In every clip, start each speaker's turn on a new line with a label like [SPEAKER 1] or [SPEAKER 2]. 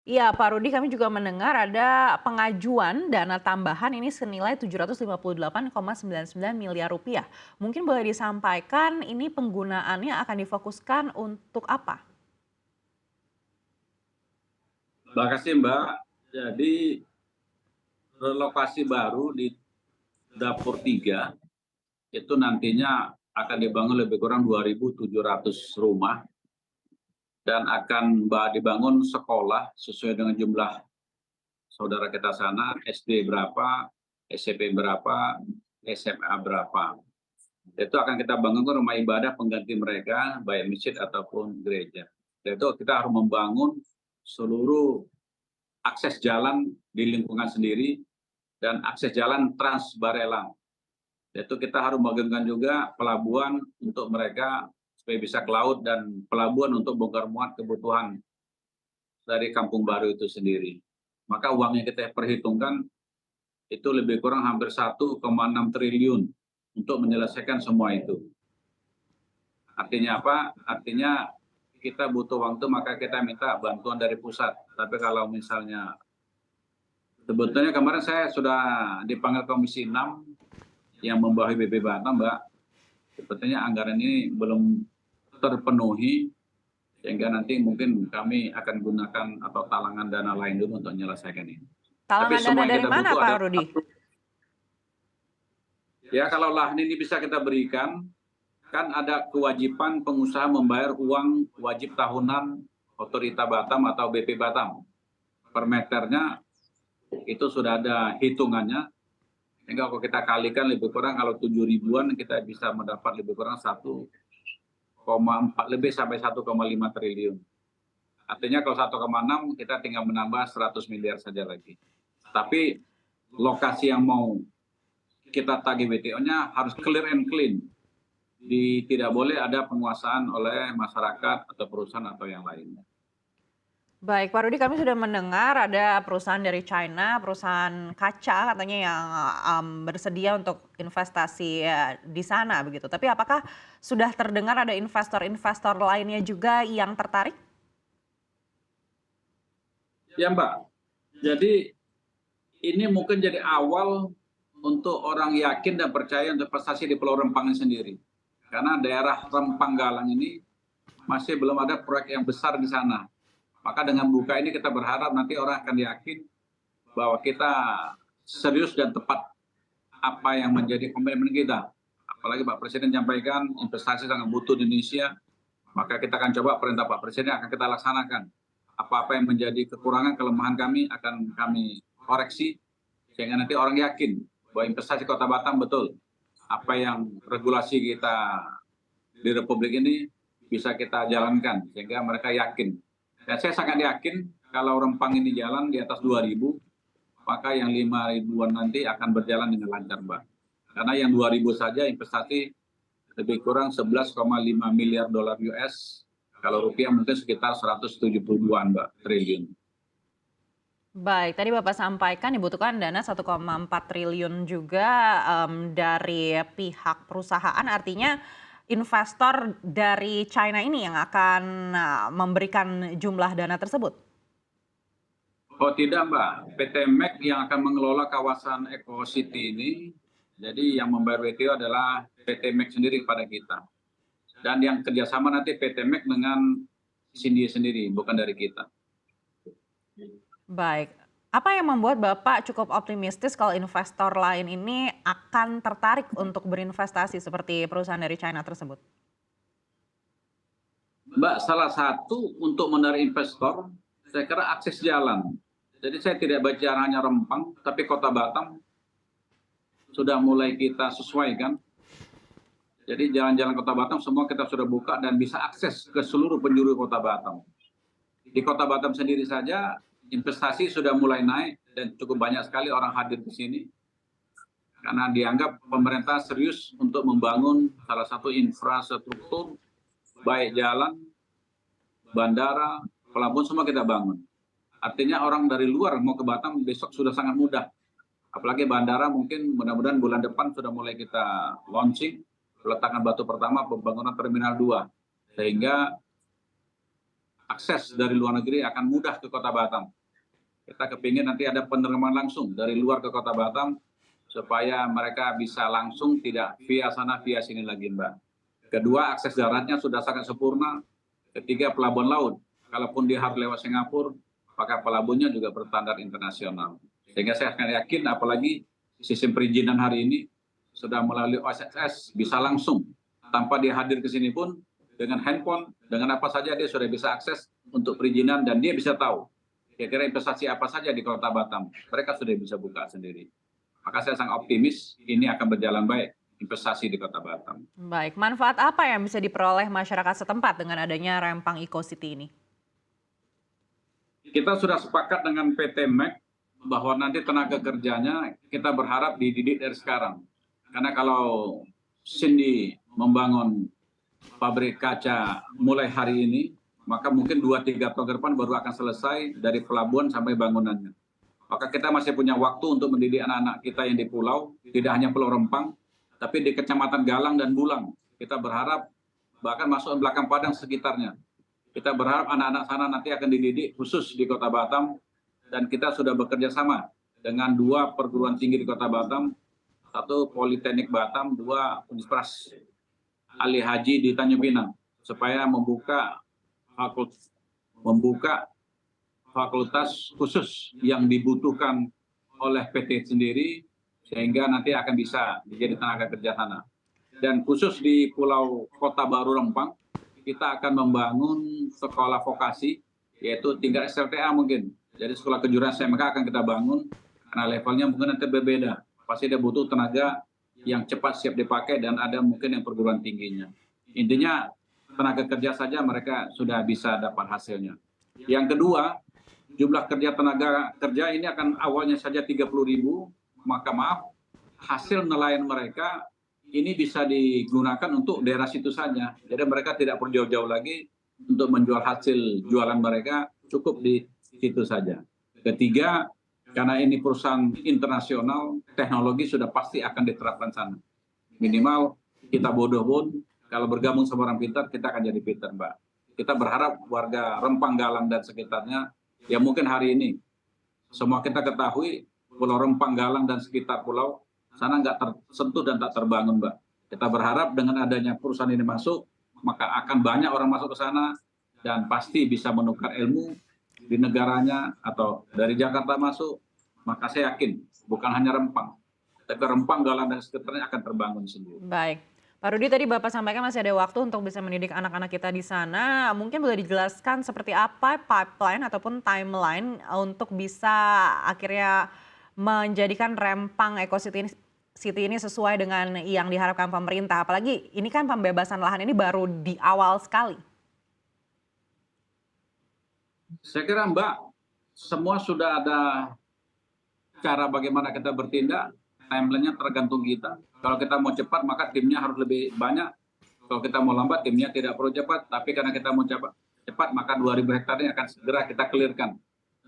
[SPEAKER 1] Iya, Pak Rudi, kami juga mendengar ada pengajuan dana tambahan ini senilai 758,99 miliar rupiah. Mungkin boleh disampaikan ini penggunaannya akan difokuskan untuk apa?
[SPEAKER 2] Terima kasih Mbak. Jadi relokasi baru di Dapur 3 itu nantinya akan dibangun lebih kurang 2.700 rumah dan akan dibangun sekolah sesuai dengan jumlah saudara kita sana, SD berapa, SMP berapa, SMA berapa. Itu akan kita bangun rumah ibadah pengganti mereka, baik masjid ataupun gereja. Dan itu kita harus membangun seluruh akses jalan di lingkungan sendiri dan akses jalan Trans Barelang. Yaitu kita harus membangunkan juga pelabuhan untuk mereka supaya bisa ke laut dan pelabuhan untuk bongkar muat kebutuhan dari Kampung Baru itu sendiri. Maka uang yang kita perhitungkan itu lebih kurang hampir 1,6 triliun untuk menyelesaikan semua itu. Artinya apa? Artinya kita butuh waktu maka kita minta bantuan dari pusat. Tapi kalau misalnya sebetulnya kemarin saya sudah dipanggil Komisi 6 yang membawahi BP Batam, Mbak. Sebetulnya anggaran ini belum terpenuhi, sehingga nanti mungkin kami akan gunakan atau talangan dana lain dulu untuk menyelesaikan ini. Tapi
[SPEAKER 1] Talangan dana
[SPEAKER 2] semua yang
[SPEAKER 1] dari
[SPEAKER 2] kita
[SPEAKER 1] mana,
[SPEAKER 2] butuh
[SPEAKER 1] Pak
[SPEAKER 2] adalah
[SPEAKER 1] Rudi?
[SPEAKER 2] ya kalau lahan ini bisa kita berikan, kan ada kewajiban pengusaha membayar uang wajib tahunan Otorita Batam atau BP Batam. Per meternya itu sudah ada hitungannya, sehingga kalau kita kalikan lebih kurang kalau 7 ribuan kita bisa mendapat lebih kurang 1,4 lebih sampai 1,5 triliun. Artinya kalau 1,6 kita tinggal menambah 100 miliar saja lagi. Tapi lokasi yang mau kita tagih WTO-nya harus clear and clean. Tidak boleh ada penguasaan oleh masyarakat atau perusahaan atau yang lainnya.
[SPEAKER 1] Baik, Pak Rudi, kami sudah mendengar ada perusahaan dari China, perusahaan kaca katanya yang bersedia untuk investasi di sana begitu. Tapi apakah sudah terdengar ada investor-investor lainnya juga yang tertarik?
[SPEAKER 2] Ya Mbak, jadi ini mungkin jadi awal untuk orang yakin dan percaya untuk investasi di Pulau Rempang ini sendiri. Karena daerah Rempang Galang ini masih belum ada proyek yang besar di sana. Maka dengan buka ini kita berharap nanti orang akan yakin bahwa kita serius dan tepat apa yang menjadi komitmen kita. Apalagi Pak Presiden menyampaikan investasi sangat butuh di Indonesia, maka kita akan coba perintah Pak Presiden akan kita laksanakan. Apa-apa yang menjadi kekurangan, kelemahan kami akan kami koreksi, sehingga nanti orang yakin bahwa investasi Kota Batam betul. Apa yang regulasi kita di Republik ini bisa kita jalankan, sehingga mereka yakin. Dan saya sangat yakin kalau Rempang ini jalan di atas 2.000, maka yang 5 ribuan nanti akan berjalan dengan lancar, Mbak. Karena yang 2.000 saja investasi lebih kurang 11,5 miliar dolar US, kalau rupiah mungkin sekitar 172-an, Mbak, triliun.
[SPEAKER 1] Baik, tadi Bapak sampaikan dibutuhkan dana 1,4 triliun juga dari pihak perusahaan, artinya investor dari China ini yang akan memberikan jumlah dana tersebut.
[SPEAKER 2] Oh tidak Mbak, PT MEK yang akan mengelola kawasan Eco City ini, jadi yang membayar WTO adalah PT MEK sendiri kepada kita. Dan yang kerjasama nanti PT MEK dengan Cindy sendiri, bukan dari kita.
[SPEAKER 1] Baik, apa yang membuat Bapak cukup optimistis kalau investor lain ini akan tertarik untuk berinvestasi seperti perusahaan dari China tersebut?
[SPEAKER 2] Mbak, salah satu untuk menarik investor, saya kira akses jalan. Jadi saya tidak bicara hanya Rempang, tapi Kota Batam sudah mulai kita sesuaikan. Jadi jalan-jalan Kota Batam semua kita sudah buka dan bisa akses ke seluruh penjuru Kota Batam. Di Kota Batam sendiri saja investasi sudah mulai naik dan cukup banyak sekali orang hadir di sini. Karena dianggap pemerintah serius untuk membangun salah satu infrastruktur, baik jalan, bandara, pelabuhan semua kita bangun. Artinya orang dari luar mau ke Batam besok sudah sangat mudah. Apalagi bandara mungkin mudah-mudahan bulan depan sudah mulai kita launching, peletakan batu pertama pembangunan Terminal 2. Sehingga akses dari luar negeri akan mudah ke Kota Batam. Kita kepingin nanti ada penerbangan langsung dari luar ke Kota Batam supaya mereka bisa langsung, tidak via sana via sini lagi, Mbak. Kedua, akses daratnya sudah sangat sempurna. Ketiga, pelabuhan laut. Kalaupun dia harus lewat Singapura, maka pelabuhannya juga berstandar internasional. Sehingga saya akan yakin, apalagi sistem perizinan hari ini sudah melalui OSS, bisa langsung tanpa dia hadir ke sini pun dengan handphone, dengan apa saja dia sudah bisa akses untuk perizinan dan dia bisa tahu kira-kira investasi apa saja di Kota Batam. Mereka sudah bisa buka sendiri. Maka saya sangat optimis ini akan berjalan baik investasi di Kota Batam.
[SPEAKER 1] Baik, manfaat apa yang bisa diperoleh masyarakat setempat dengan adanya Rempang Eco City ini?
[SPEAKER 2] Kita sudah sepakat dengan PT MEK bahwa nanti tenaga kerjanya kita berharap dididik dari sekarang. Karena kalau Cindy membangun pabrik kaca mulai hari ini, maka mungkin 2-3 tahun ke depan baru akan selesai dari pelabuhan sampai bangunannya. Maka kita masih punya waktu untuk mendidik anak-anak kita yang di pulau, tidak hanya Pulau Rempang, tapi di Kecamatan Galang dan Bulang. Kita berharap bahkan masuk belakang Padang sekitarnya. Kita berharap anak-anak sana nanti akan dididik khusus di Kota Batam, dan kita sudah bekerja sama dengan 2 perguruan tinggi di Kota Batam, 1 Politeknik Batam, 2 Universitas Ali Haji di Tanjung Pinang, supaya membuka fakultas khusus yang dibutuhkan oleh PT sendiri, sehingga nanti akan bisa menjadi tenaga kerja sana. Dan khusus di Pulau Kota Baru Rempang, kita akan membangun sekolah vokasi, yaitu tingkat SLTA mungkin. Jadi sekolah kejuruan SMK akan kita bangun, karena levelnya mungkin nanti berbeda. Pasti dia butuh tenaga yang cepat siap dipakai dan ada mungkin yang perguruan tingginya. Intinya tenaga kerja saja mereka sudah bisa dapat hasilnya. Yang kedua, jumlah tenaga kerja ini akan awalnya saja 30.000, maka maaf, hasil nelayan mereka ini bisa digunakan untuk daerah situ saja. Jadi mereka tidak perlu jauh-jauh lagi untuk menjual hasil jualan mereka, cukup di situ saja. Ketiga, karena ini perusahaan internasional, teknologi sudah pasti akan diterapkan sana. Minimal kita bodoh pun, kalau bergabung sama orang pintar, kita akan jadi pintar, Mbak. Kita berharap warga Rempang, Galang, dan sekitarnya, ya mungkin hari ini, semua kita ketahui, Pulau Rempang, Galang, dan sekitar pulau, sana nggak tersentuh dan tak terbangun, Mbak. Kita berharap dengan adanya perusahaan ini masuk, maka akan banyak orang masuk ke sana, dan pasti bisa menukar ilmu di negaranya, atau dari Jakarta masuk, maka saya yakin, bukan hanya Rempang, tapi Rempang, Galang, dan sekitarnya akan terbangun sendiri.
[SPEAKER 1] Baik. Pak Rudi, tadi Bapak sampaikan masih ada waktu untuk bisa mendidik anak-anak kita di sana. Mungkin boleh dijelaskan seperti apa pipeline ataupun timeline untuk bisa akhirnya menjadikan Rempang Eco City ini sesuai dengan yang diharapkan pemerintah. Apalagi ini kan pembebasan lahan ini baru di awal sekali.
[SPEAKER 2] Saya kira Mbak, semua sudah ada cara bagaimana kita bertindak, timeline-nya tergantung kita. Kalau kita mau cepat, maka timnya harus lebih banyak. Kalau kita mau lambat, timnya tidak perlu cepat. Tapi karena kita mau cepat, maka 2.000 hektar ini akan segera kita clear-kan.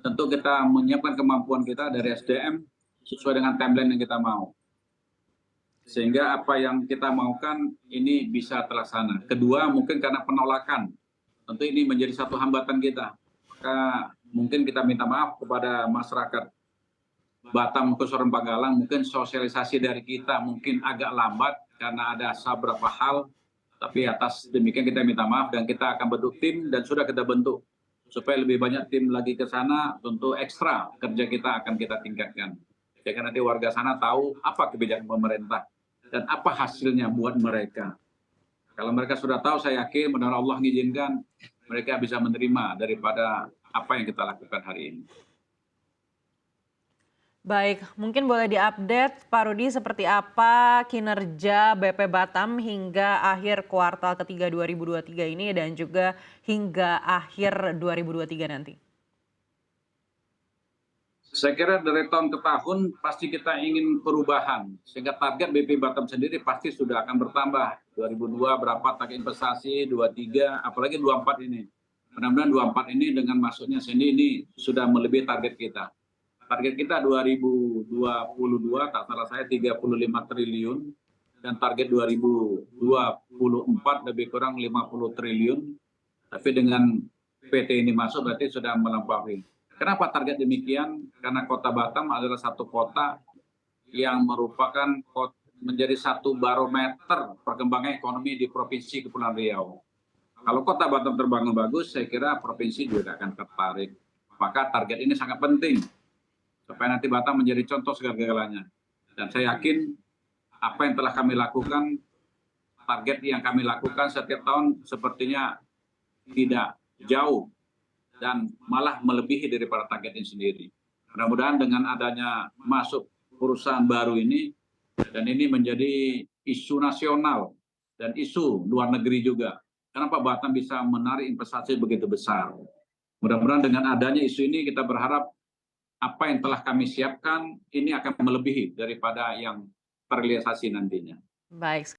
[SPEAKER 2] Tentu kita menyiapkan kemampuan kita dari SDM sesuai dengan timeline yang kita mau. Sehingga apa yang kita maukan ini bisa terlaksana. Kedua, mungkin karena penolakan. Tentu ini menjadi satu hambatan kita. Maka mungkin kita minta maaf kepada masyarakat Batam ke Rempang Galang, mungkin sosialisasi dari kita mungkin agak lambat karena ada beberapa hal, tapi atas demikian kita minta maaf dan kita akan bentuk tim dan sudah kita bentuk supaya lebih banyak tim lagi ke sana. Tentu ekstra kerja kita akan kita tingkatkan. Jadi nanti warga sana tahu apa kebijakan pemerintah dan apa hasilnya buat mereka. Kalau mereka sudah tahu, saya yakin benar Allah mengizinkan mereka bisa menerima daripada apa yang kita lakukan hari ini.
[SPEAKER 1] Baik, mungkin boleh diupdate Pak Rudi seperti apa kinerja BP Batam hingga akhir kuartal ketiga 2023 ini dan juga hingga akhir 2023 nanti.
[SPEAKER 2] Saya kira dari tahun ke tahun pasti kita ingin perubahan, sehingga target BP Batam sendiri pasti sudah akan bertambah. 2002 berapa target investasi, 23, apalagi 24 ini. Mudah-mudahan 24 ini dengan masuknya sini ini sudah melebihi target kita. Target kita 2022 tak salah saya 35 triliun dan target 2024 lebih kurang 50 triliun. Tapi dengan PT ini masuk berarti sudah melampaui. Kenapa target demikian? Karena Kota Batam adalah satu kota yang merupakan menjadi satu barometer perkembangan ekonomi di Provinsi Kepulauan Riau. Kalau Kota Batam terbangun bagus, saya kira provinsi juga akan tertarik. Maka target ini sangat penting supaya nanti Batam menjadi contoh segala-galanya. Dan saya yakin apa yang telah kami lakukan, target yang kami lakukan setiap tahun sepertinya tidak jauh dan malah melebihi daripada target ini sendiri. Mudah-mudahan dengan adanya masuk perusahaan baru ini, dan ini menjadi isu nasional dan isu luar negeri juga. Kenapa Batam bisa menarik investasi begitu besar? Mudah-mudahan dengan adanya isu ini kita berharap apa yang telah kami siapkan ini akan melebihi daripada yang terrealisasi nantinya.
[SPEAKER 1] Baik.